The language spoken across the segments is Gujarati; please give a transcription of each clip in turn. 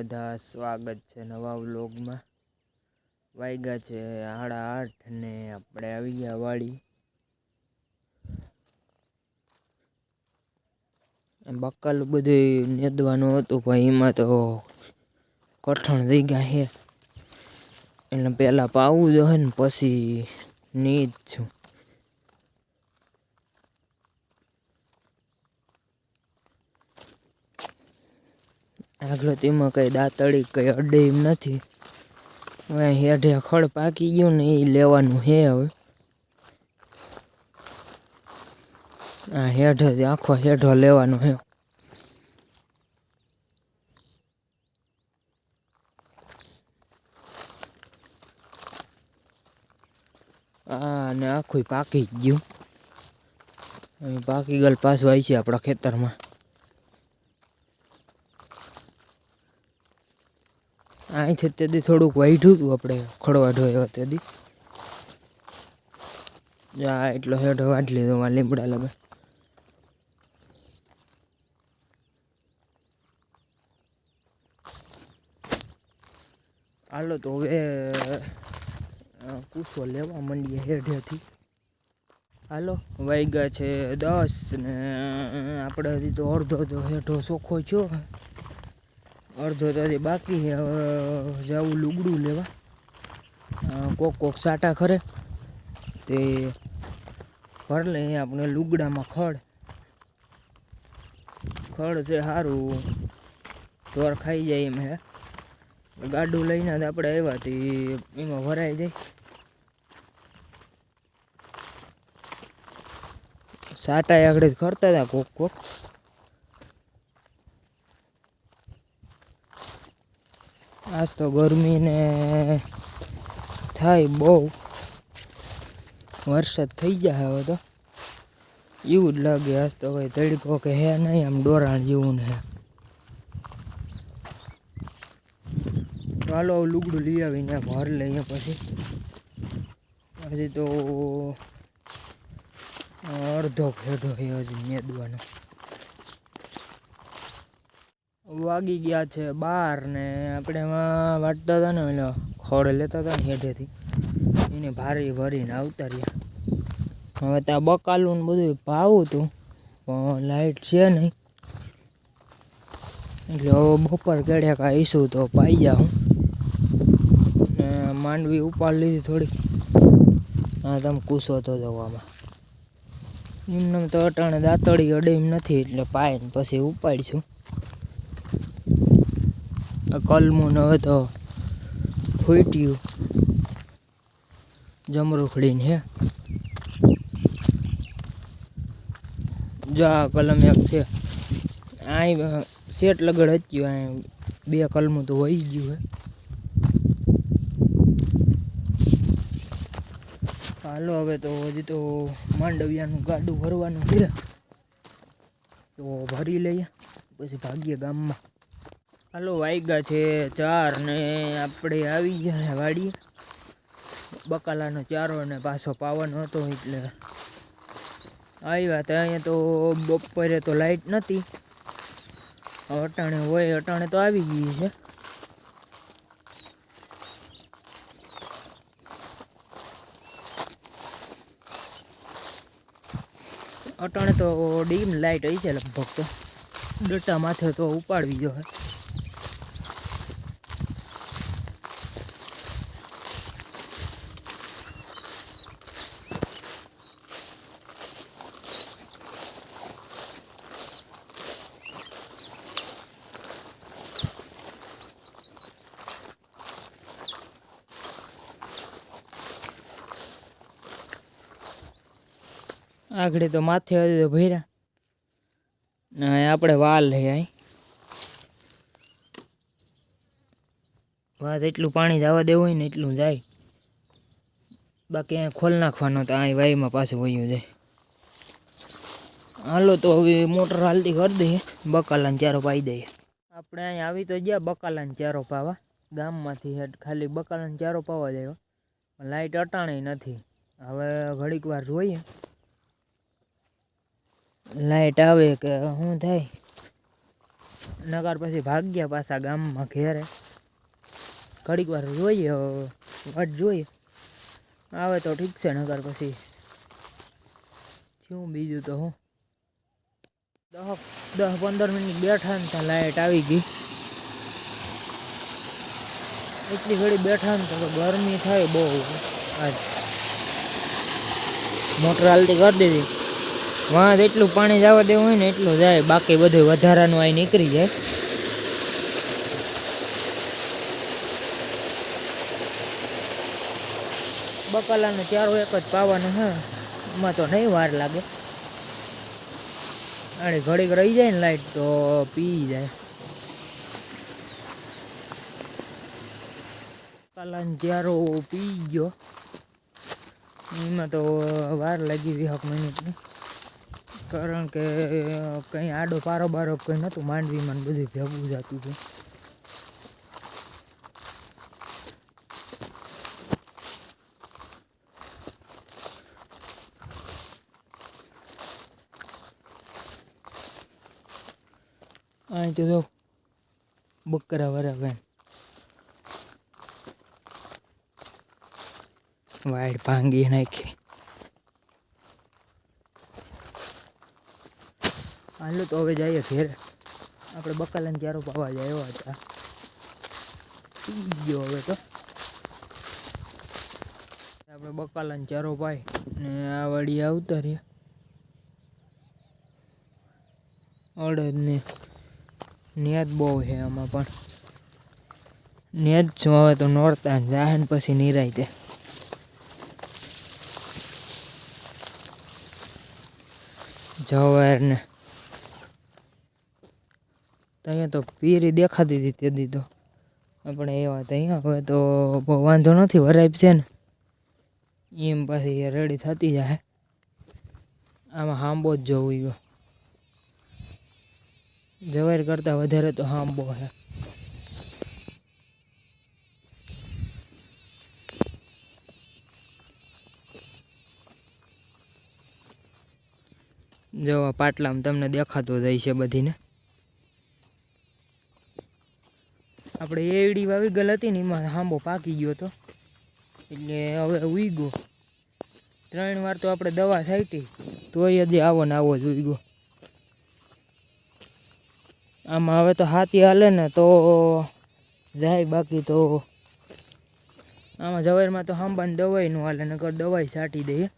બધા સ્વાગત છે નવા વ્લોગમાં। વાગ્યા છે 8:30 ને આપણે આવી ગયા વાડી। બકાલું બધું નેદવાનું હતું પણ એમાં તો કઠણ થઈ ગયા છે એટલે પહેલાં પાવું જોઈએ ને પછી નીજ છું। આગળ તેમાં કંઈ દાંતળી કંઈ અડે એમ નથી। હવે હેઠે ખડ પાકી ગયું ને એ લેવાનું છે હવે। આ હેઠેથી આખો હેઠો લેવાનો છે। અને આખું પાકી જ ગયું। પાકી ગયેલ પાછું આવી છે આપણા ખેતરમાં। અહીંથી તેથી થોડુંક વાઢ્યું હતું આપણે ખડવા ઢોયો તેથી। જા એટલો હેઠો વાઢી લીધો માં લીમડા લગે। હાલો તો હવે કૂસો લેવા માંડીએ હેઠેથી। હાલો વાગ્યા છે 10 ને આપણે હજી તો અડધો તો હેઠો ચોખ્ખો થયો અડધો તો હજી બાકી છે। હવે જવું લુગડું લેવા। કોક સાટા ખરે તે ભર લે આપણે લુગડામાં ખડ છે સારું ઢોર ખાઈ જાય એમ હે। ગાડું લઈને આપણે આવ્યા હતી એમાં ભરાઈ જાય। સાટા આગળ કરતા હતા કોક આજ તો ગરમી ને થાય બહુ વરસાદ થઈ ગયા હવે તો એવું જ લાગે। આજ તો ભાઈ તડકો કે હે નહીં આમ ડોરાણ જેવું ને હે। ચાલો લુગડું લઈ આવીને ભર લઈએ પછી હજી તો અડધો ફેઢો હજી મેદવાનો। વાગી ગયા છે 12 ને આપણે એમાં વાટતા હતા ને એટલે ખડ લેતા હતા ને હેઠેથી એને ભારી ભરીને આવતા રહ્યા। હવે ત્યાં બકાલું ને બધું ભાવું હતું પણ લાઇટ છે નહીં એટલે હવે બપોર કેડ્યા કાંઈ ઈશું તો પાઈ જાઉં ને માંડવી ઉપાડ લીધી થોડીક। હા તમે કૂસો તો જવામાં એમને તો અટાણે દાંતળી અડે એમ નથી એટલે પાઈને પછી ઉપાડીશું। કલમું હવે તો ફૂટ્યું જમરૂખડીને હે। જા કલમ એક છે અહીં સેટ લગડ હચ્યું અહીં 2 કલમું તો વહી ગયું હે। હાલો હવે તો હજી તો માંડવિયાનું ગાડું ભરવાનું છે તો ભરી લઈએ પછી ભાગીએ ગામમાં। હાલો વાગ્યા છે 4 ને આપણે આવી ગયા વાડીએ। બકાલાનો ચારો ને પાછો પાવાનો હતો એટલે આવ્યા ત્યાં અહીંયા તો બપોરે તો લાઇટ નથી અટાણે હોય અટાણે તો આવી ગઈ છે। અટાણે તો ડીમ લાઇટ હશે લગભગ તો ડટા માથે તો ઉપાડવી જોઈએ। આગળ તો માથે ભર્યા ને આપણે વાલ હે અહીં વાત એટલું પાણી જવા દેવું હોય ને એટલું જાય બાકી અહીંયા ખોલ નાખવાનો તો અહીં વાયમાં પાછું વયું જાય। હાલો તો હવે મોટર હાલતી કરી દઈએ બકાલાને ચારો પાઈ દઈએ। આપણે અહીં આવી તો ગયા બકાલાને ચારો પાવા ગામમાંથી હેઠ ખાલી બકાલાને ચારો પાવા જાય લાઇટ અટાણે નથી। હવે ઘડીક વાર જોઈએ લાઇટ આવે કે શું થાય। નગર પછી ભાગ્યા પાછા ગામમાં ઘેરે. ઘડીક વાર જોઈએ, વાટ જોઈએ, આવે તો ઠીક છે, નગર પછી શું બીજું તો હું 10-15 મિનિટ બેઠા ને ત્યાં લાઇટ આવી ગઈ. એટલી ઘડી બેઠા ને તો ગરમી થાય બહુ. આજ મોટર હાલતી કરી દીધી. વાં જેટલું પાણી જવા દેવું હોય ને એટલું જાય, બાકી બધું વધારાનું અહીં નીકળી જાય. બકાલાનો ચારો એક જ પાવાનો છે, એમાં તો નહીં વાર લાગે. આડે ઘડીક રહી જાય ને લાઈટ તો પી જાય. બકાલાનો ચારો પી ગયો, એમાં તો વાર લાગી 20 મિનિટની, કારણ કે કંઈ આડો પારો બારો કંઈ નહોતું, માંડવીમાં બધું ભેગું જતું હતું. અહીં તો જો બકરા વાળા વેન વાઈડ ભાંગી નાખી. હાલો તો હવે જઈએ ઘેરે. આપણે બકાલાને ચારો પાવા જ આવ્યા હતા, પી ગયો હવે તો. આપણે બકાલાને ચારો પાઈ ને આ વાડી આવતા રહ્યા. અડદ ને નેદ બહુ છે આમાં, પણ નેદ શું હવે તો નોરતા જાય ને પછી નિરાય તે. જવાર ને અહીંયા તો પીરી દેખાતી હતી તે દી તો આપણે એવા હતા. અહીંયા હવે તો બહુ વાંધો નથી, વરાઈપ છે ને એમ પાછી રેડી થતી જાય. આમાં હાંબો જ જોવું ગયો, જવાર કરતાં વધારે તો હાંબો છે. જો પાટલામાં તમને દેખાતો જાય છે બધીને. આપણે એડી વાવી ગયેલ હતી ને એમાં હાંબો પાકી ગયો હતો, એટલે હવે ઉઈ ગયો. 3 વાર તો આપણે દવા છાંટી તોય હજી આવો ને આવો જ ઉઈ ગયો. આમાં હવે તો હાથી હાલે ને તો જાય, બાકી તો આમાં જવારમાં તો હાંબાની દવાઈ ન હાલે, નકર દવાઈ છાંટી દઈએ.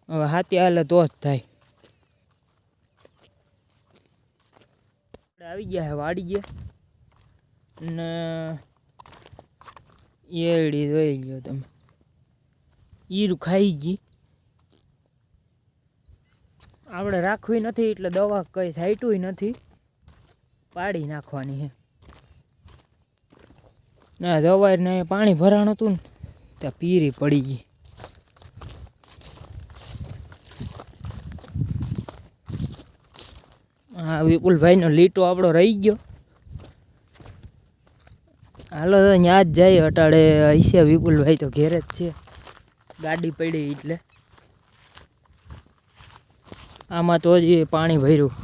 હવે હાથી હાલે તો જ થાય. આવી ગયા હે વાડી ગયા ને એડી જોઈ ગયો તમે, ઈરું ખાઈ ગઈ. આપણે રાખવી નથી એટલે દવા કંઈ છાંટ્યું નથી, પાડી નાખવાની છે. ના જવારને પાણી ભરાણ હતું ને ત્યાં પીરી પડી ગઈ. હા વિપુલભાઈનો લીટો આપણો રહી ગયો. હાલો તો ત્યાં જ જાય, અટાડે હશે વિપુલભાઈ તો ઘેરે જ છે, ગાડી પડી એટલે. આમાં તો જ પાણી ભર્યું.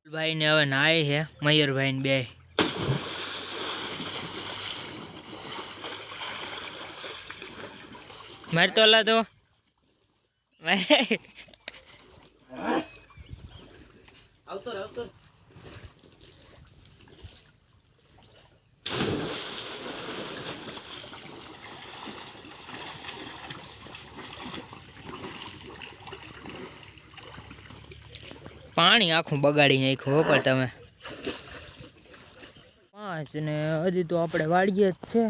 ભાઈ ને હવે નાય છે, મયુરભાઈ ને બે. મારે તો અલા તો આવતો પાણી આખું બગાડી નાખ્યું પણ તમે. 5 ને હજી તો આપણે વાડીએ જ છે.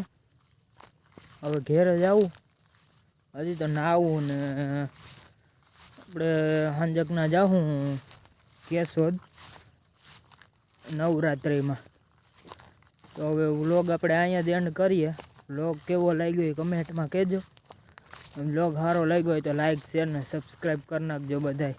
હવે ઘેરે જ આવું, હજી તો નાવું ને આપણે હાંજકના જાઉં કેશોદ નવરાત્રિમાં. તો હવે વ્લોગ આપણે અહીંયા જ એન્ડ કરીએ. વ્લોગ કેવો લાગ્યો એ કમેન્ટમાં કહેજો. વ્લોગ સારો લાગ્યો હોય તો લાઈક શેર ને સબસ્ક્રાઈબ કરી નાખજો બધાય.